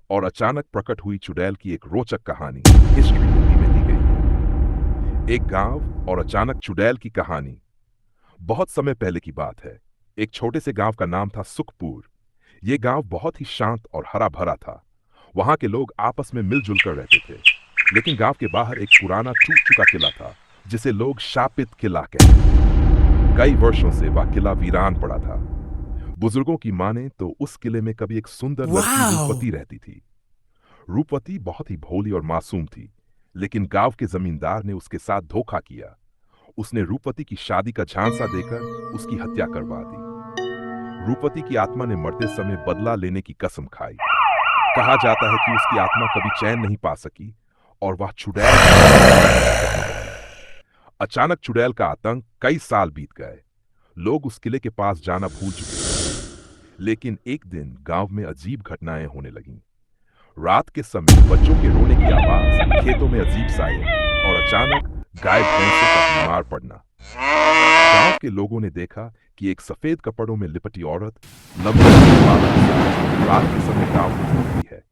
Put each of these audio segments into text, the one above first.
और अचानक प्रकट हुई चुड़ैल की एक रोचक कहानी हिस्ट्री हिंदी में दी गई है। एक गांव और अचानक चुड़ैल की कहानी। बहुत समय पहले की बात है। एक छोटे से गांव का नाम था सुखपुर। यह गांव बहुत ही शांत और हरा भरा था। वहां के लोग आपस में मिलजुल कर रहते थे। लेकिन गांव के बाहर एक पुराना टूट चुका किला था, जिसे लोग शापित किला कहते। कई वर्षों से वह किला वीरान पड़ा था। बुजुर्गों की माने तो उस किले में कभी एक सुंदर लड़की Wow! रूपवती रहती थी। रूपवती बहुत ही भोली और मासूम थी, लेकिन गांव के जमींदार ने उसके साथ धोखा किया। उसने रूपवती की शादी का झांसा देकर उसकी हत्या करवा दी। रूपवती की आत्मा ने मरते समय बदला लेने की कसम खाई। कहा जाता है कि उसकी आत्मा कभी चैन नहीं पा सकी और वह चुड़ैल करने लगी। अचानक चुड़ैल का आतंक कई साल बीत गए। लोग उस किले के पास जाना भूल चुके थे। लेकिन एक दिन गांव में अजीब घटनाएं होने लगीं। रात के समय बच्चों के रोने की आवाज, खेतों में अजीब साए और अचानक गाय भैंसों का बीमार पड़ना। गांव के लोगों ने देखा कि एक सफेद कपड़ों में लिपटी औरत लंबे बालों के साथ रात के समय गांव में घूमती है।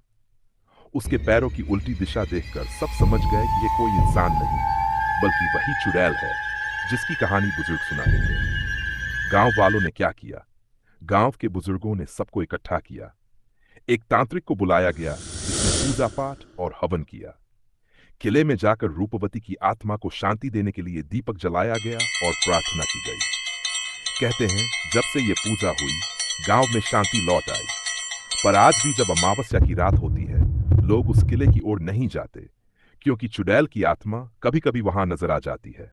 उसके पैरों की उल्टी दिशा देखकर सब समझ गए कि यह कोई इंसान नहीं, बल्कि वही चुड़ैल है जिसकी कहानी बुजुर्ग सुनाते थे। गांव वालों ने क्या किया? गांव के बुजुर्गों ने सबको इकट्ठा किया। एक तांत्रिक को बुलाया गया, जिसने पूजा पाठ और हवन किया। किले में जाकर रूपवती की आत्मा को शांति देने के लिए दीपक जलाया गया और प्रार्थना की गई। कहते हैं जब से ये पूजा हुई, गांव में शांति लौट आई। पर आज भी जब अमावस्या की रात होती है, लोग उस किले की ओर नहीं जाते, क्योंकि चुड़ैल की आत्मा कभी कभी वहां नजर आ जाती है।